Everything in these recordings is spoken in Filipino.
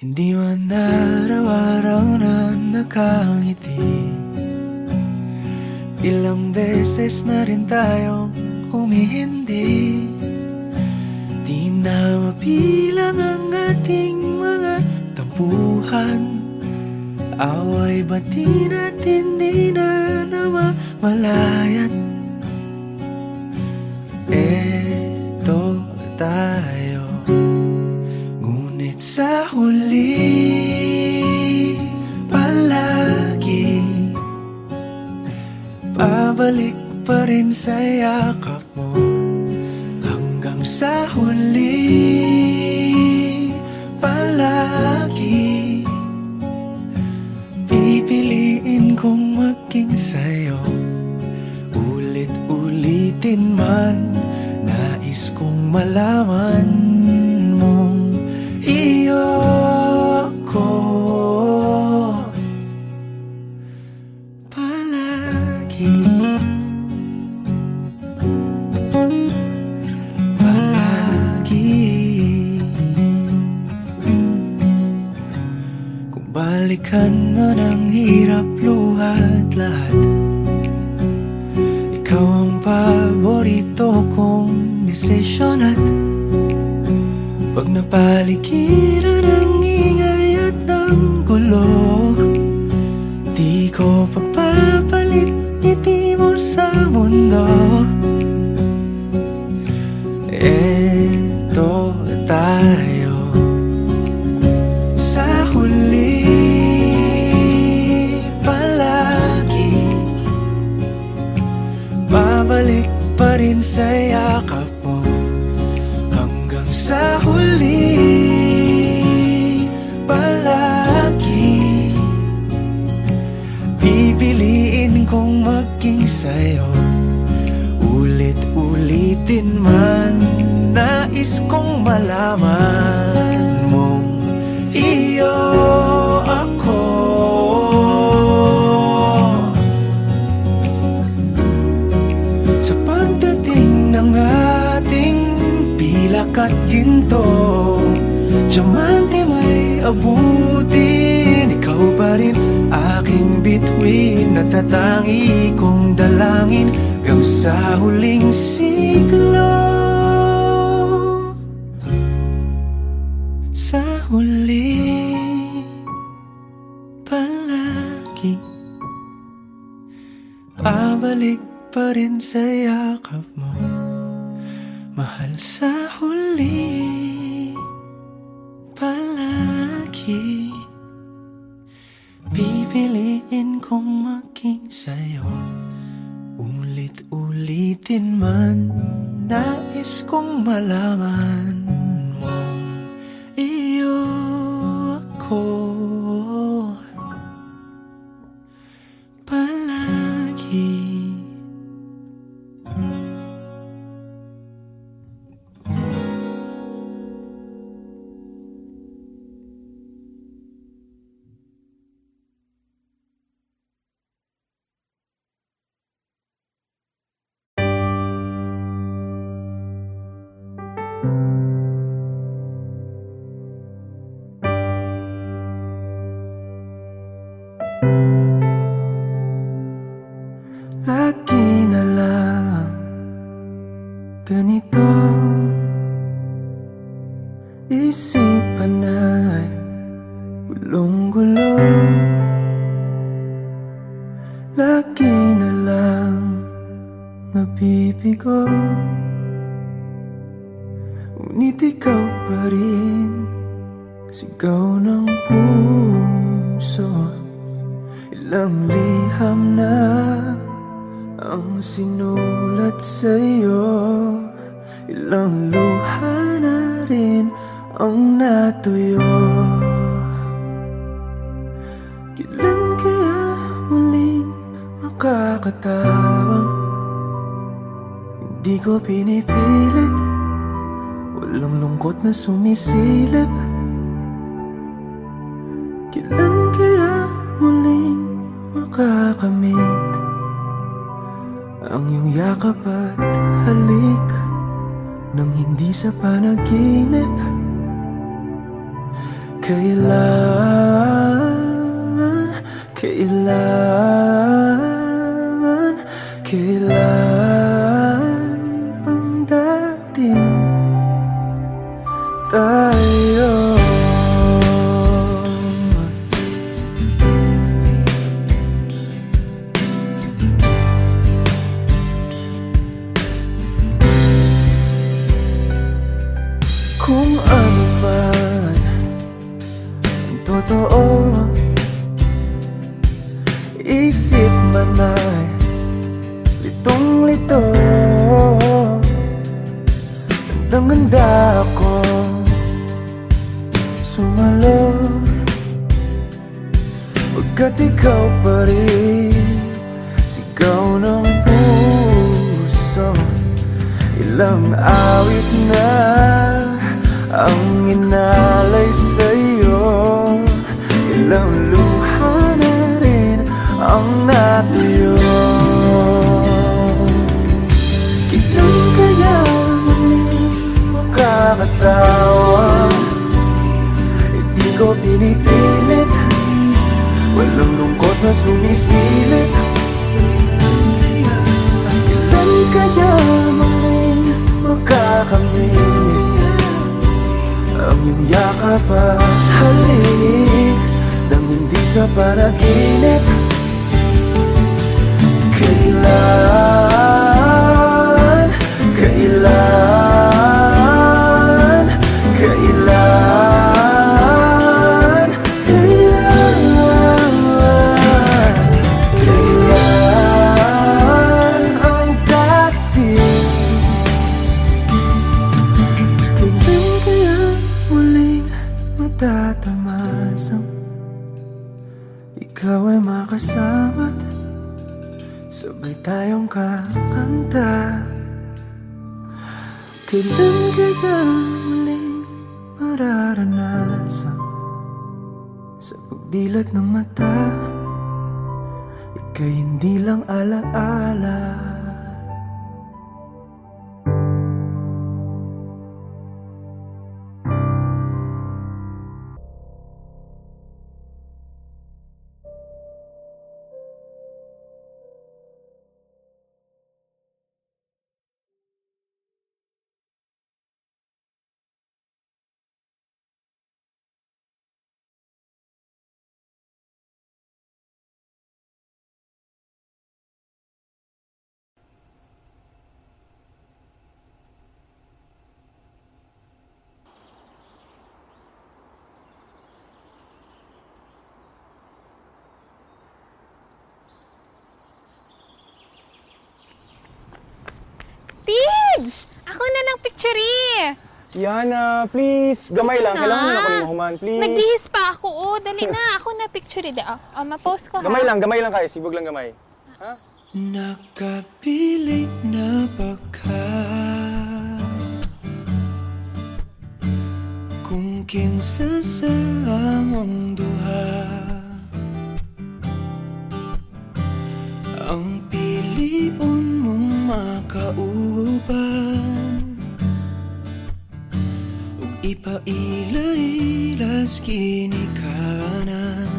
Hindi man araw-araw na nakangiti, ilang beses na rin tayong humihindi. Di na mapilang ang ating mga tampuhan, away bati natin di na namamalayan. Eto tayo, ngunit sa huli palagi pabalik pa rin sa yakap mo. Hanggang sa huli palagi pipiliin kong maging sa'yo. Ulit-ulitin man, nais kong malaman mong iyo ako palagi. Kung balikan man ang hirap, luhat lahat, ikaw ang paborito kong desisyon. At pag napaligiran ang ingay at ng gulo, di ko pagpapalit ngiti mo sa mundo. Eto tayo, sa huli palagi babalik pa rin sa yakap mo. Hanggang sa huli palagi pipiliin kong maging sa'yo. Ulit-ulitin man, nais kong malaman mong iyo ako. Sa pagdating ng ating pilak at ginto, diamante may abutin, ikaw pa rin aking bituin, natatangi kong dalangin hanggang sa huling siglo. Sa huli palagi pabalik pa rin sa yakap mo, mahal. Sa huli palagi pipiliin kong maging sa'yo. Ulit-ulitin man, nais kong malaman mong iyo ako palagi. Lagi na lang ganito, isipan ay gulong-gulo. Lagi na lang nabibigo, ngunit ikaw pa rin sigaw ng puso. Ilang liham na ang sinulat sa'yo, ilang luha na rin ang natuyo. Kailan kaya muling makakatawang hindi ko pinipilit, walang lungkot na sumisilip. Kailan kaya muling makakamit ang iyong yakap at halik nang hindi sa panaginip. Kailan ang dating tayo? Kung ano man ang totoo, isip man ay litong-lito. Handang-handa ako sumalo, pagkat ikaw pa rin sigaw ng puso. Ilang awit na ang inalay sa'yo, ilang luha na rin ang natuyo. Kailan kaya muling makakatawa? Hindi ko pinipilit, walang lungkot na sumisilip. Kailan kaya muling makakamit ang iyong yakap at halik nang hindi sa panaginip? Kailan, kailan, kailan, kailan, kailan ang dating? Kailan kaya muling matatamasang ikaw ay makasama't sabay tayong kakanta? Kailan kaya muling mararanasan sa pagdilat ng mata ika'y hindi lang alaala? Tidge! Ako na ng picture eh! Yana, please. Gamay lang. Kailangan mo na ako mahuman, please. Nagbihis pa ako. Oh, dali na. Ako na picture eh. Ma-post ko ha. Gamay lang kayo. Sibog lang gamay. Ha? Nakapilit na baka kung kinsa sa among duha ang piliun mong makauban ug ipailailas kinikanan.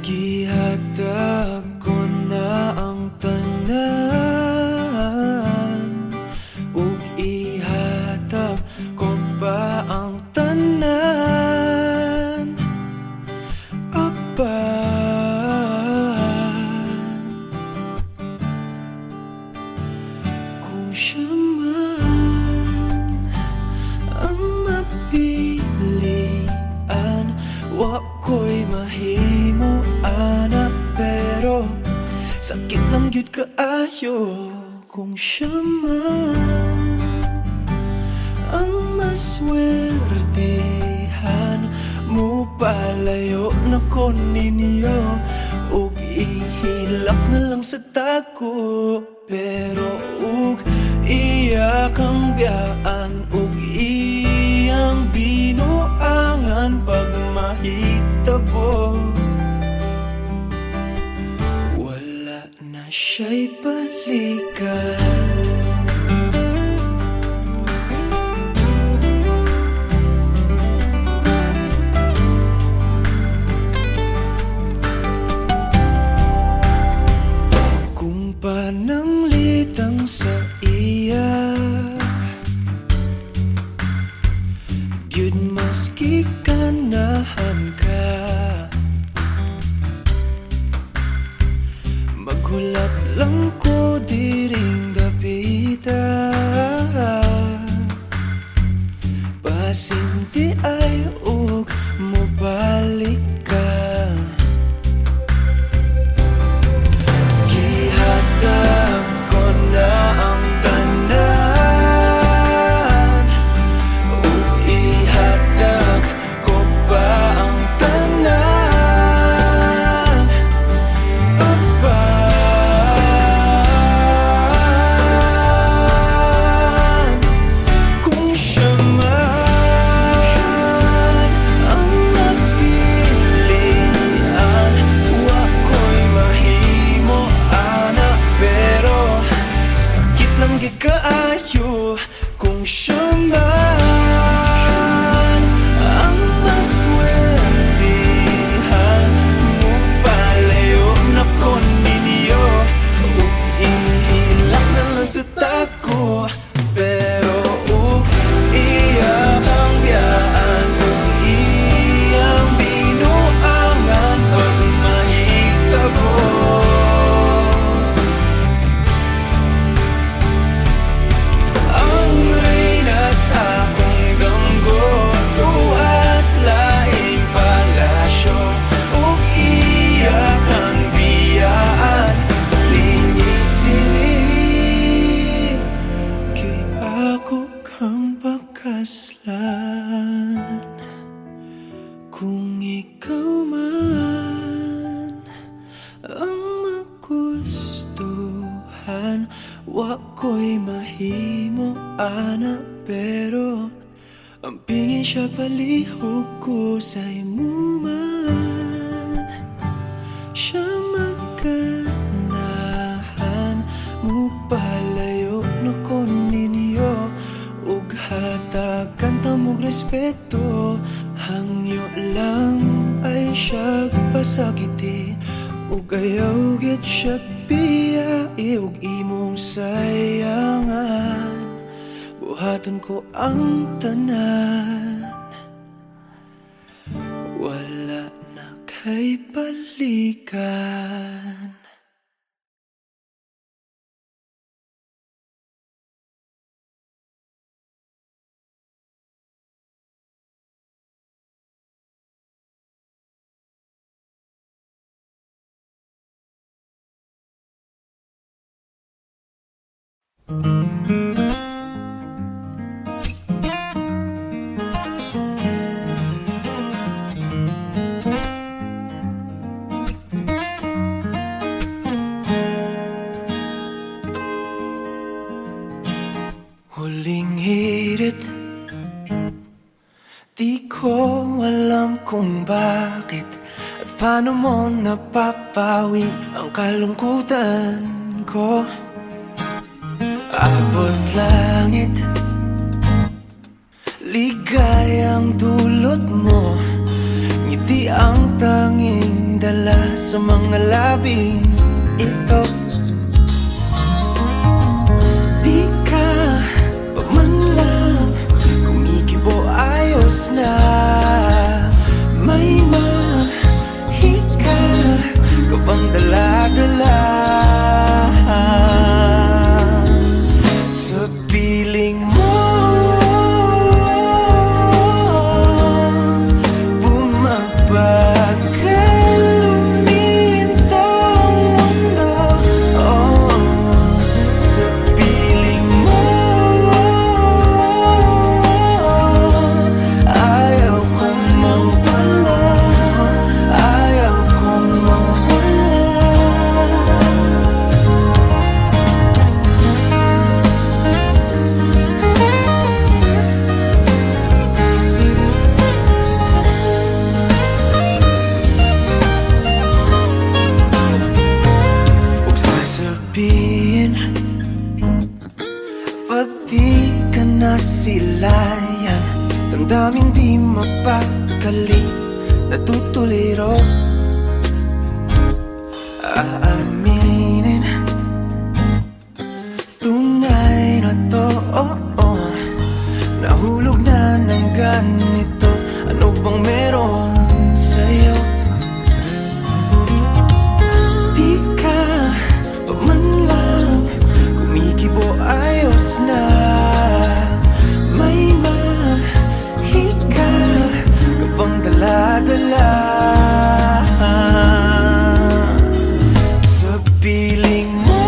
Gihatag ko na ang tanan ug ihatag ko pa ang tanan. Apan kung siya man ang mapilian, wa ko'y mahimo ana, pero sakit lang gyud kaayo kung siya man ang maswertehan mo. Palayo na ko ninyo ug ihilak na lang sa tako, pero ug iya kang biyaan ug iyang binuangan pag mahitabo. Wala na siya'y balikan. Yun maski ganahan ka, maghulat lang ko diring dapita. Pasinti ay ug mobalik ka. Gihatag ko na ang tanan, ug ihatag ko pa ang tanan. Papan, kung siya man ang napilian, wako'y mahimo ana, pero sakit lang gikaayo. Kung siya man ang maswertihan, mo palayo na ko ninyo, ug ihilak na lang sa tako. Pero ug iyang biyaan, ug iyang binuangan pag mahitabo. Ang reyna sa akong damgo, tuas laing palasyo, ug iyak ang biyaan, lingit diri. Kay ako kang pakaslan, kung ikaw man ang magustuhan, wako'y mahimo ana, pero ang pingin siya palihog ko sa imo man. Siya maganahan, mo palayo na ko ninyo, ug hatagan ta mong respeto. Hangyo lang ay siya pasakiti, ug ayaw gid siya biyai, ug imong sayangan. Buhaton ko ang tanan, wala na kay balikan. Huling hirit, di ko alam kung bakit at paano mo napapawi ang kalungkutan ko. Abot langit, ligayang dulot mo, ngiti ang tanging dala sa mga labing ito. Di ka pa man lang kumikibo, ayos na. May mahika ka bang dala-dala sa piling mo? Bumabagay lumintang mundo, sa piling mo. Ayaw kong mawala, ayaw kong mawala. Huwag sasabihin pag di ka nasilayan, damdaming di mapakali, natutuliro. Aaminin, tunay na to, nahulog na ng ganito. Ano bang meron sa'yo? Di ka pa man lang kumikibo, ayos na. May mahika ka bang dala-dala sa piling mo?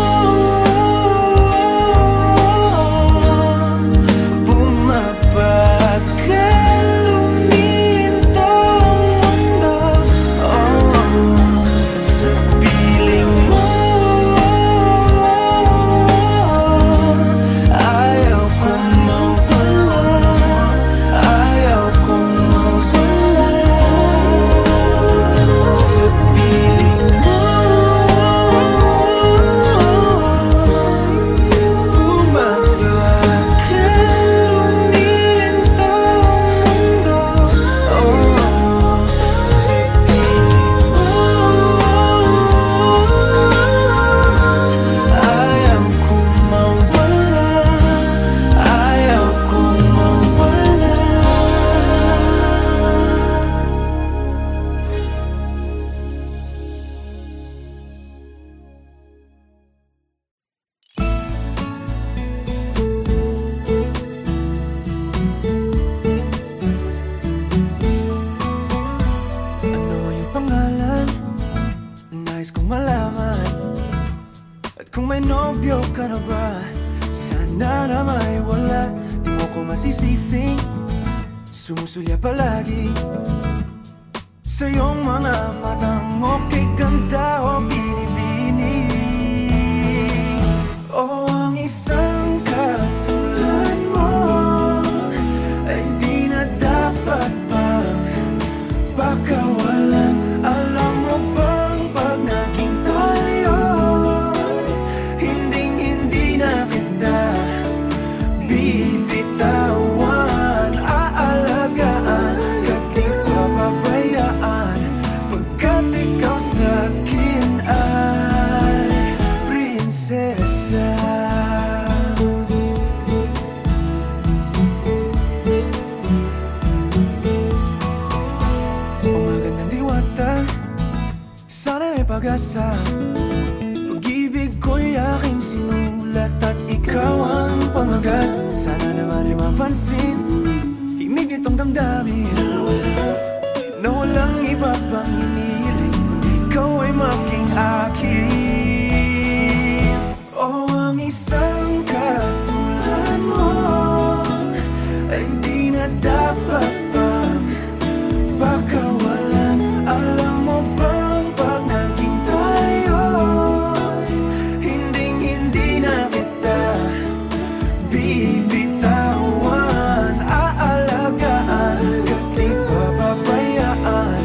Sumusulya palagi sa iyong mga matang okay ganda o binibini. O ang isang katulad mo ay di na dapat pang pakawalan. Alam mo bang pag naging tayo, hinding-hindi na kita bibitawan. Sa'kin ay prinsesa. Umagandang diwata, sana may pag-asa. Pag-ibig ko'y aking sinulat at ikaw ang pamagat. Sana naman ay mapansin himig nitong damdamin na walang iba pang iniling ikaw ay maging akin. O ang isang katulad mo ay di na dapat pang pakawalan. Alam mo bang pag naging tayo, hinding-hindi na kita bibitawan. Aalagaan at di papabayaan,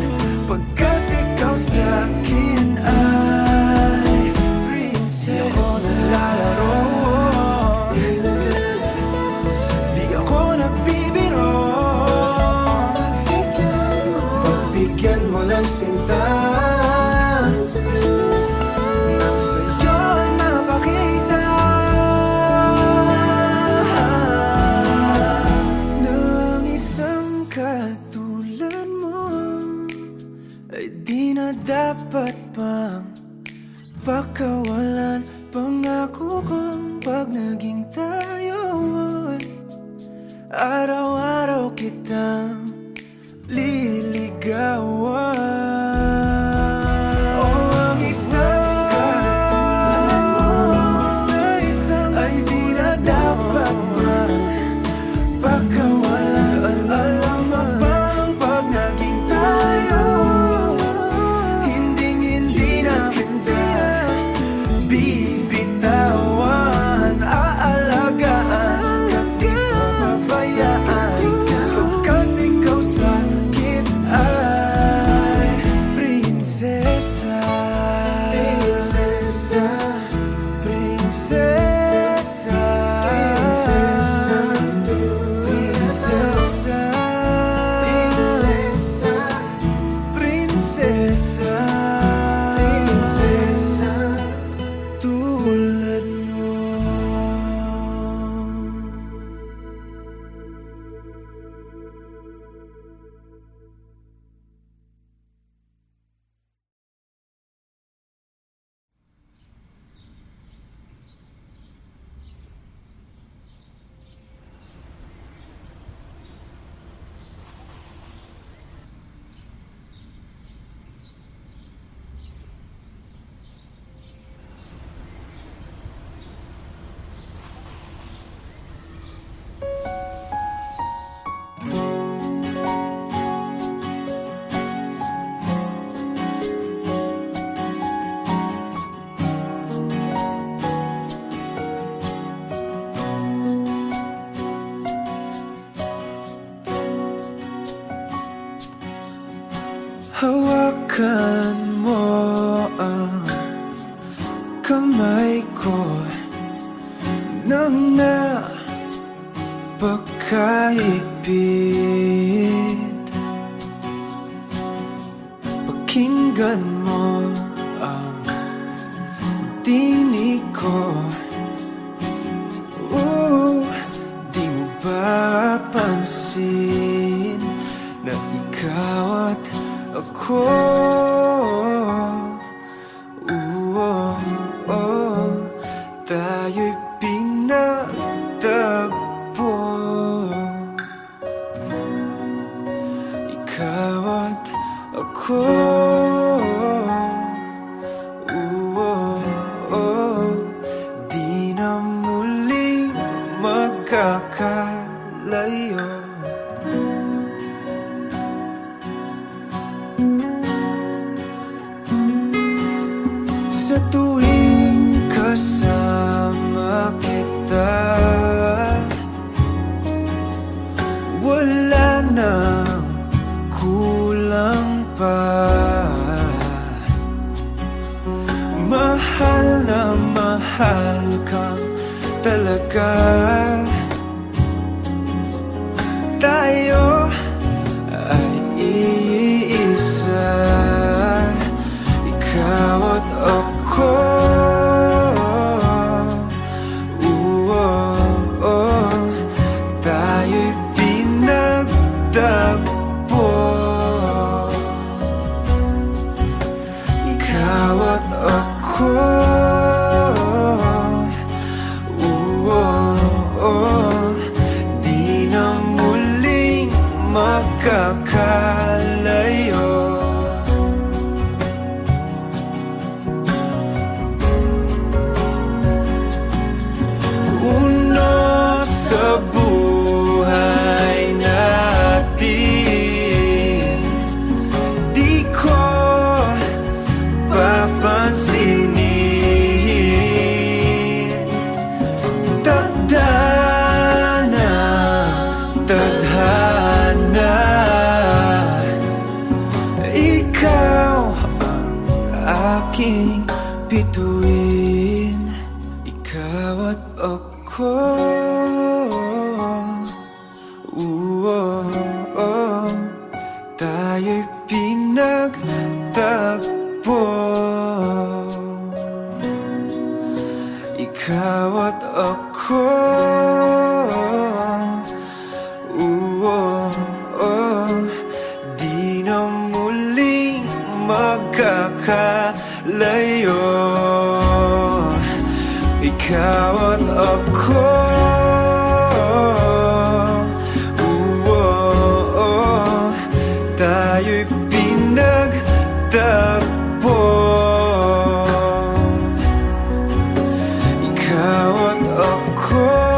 pagkat ikaw sa'kin ay prinsesa. Di ako naglalaro, di ako nagbibiro. Pagbigyan mo ng sinta, nang sa'yo napakita ng isang katulad mo ay di na dapat pang pakawalan. Pangako kong pag naging tayo, araw-araw kitang liligawan. O ang isang katulad mo ay di na dapat pang pakawalan. Alam mo bang pag naging tayo, hinding-hindi na kita bibitawan. Aalagaan at di papabayaan, pagkat ikaw Hawakan mo ang kamay ko nang napakahigpit. Pakinggan mo ang tinig ko. Di mo ba pansin na ikaw at ako? Tayo'y pinagtagpo. Ikaw at ako. Di na muling magkakalayo. Sa tuwing kasama kita, wala nang kulang pa. Mahal na mahal kang talaga. Tayo ay iisa, ikaw at ako. Tayo'y pinagtagpo. Ikaw at ako. Di na muling magkakalayo. Sa buhay natin, di ko papansinin. Tadhana, tadhana, ikaw ang aking bituin. Ikaw at ako. Tayo'y pinagtagpo. Ikaw at ako. Di na muling magkakalayo. Ikaw at ako. Tayo'y pinagtagpo. Ikaw at ako.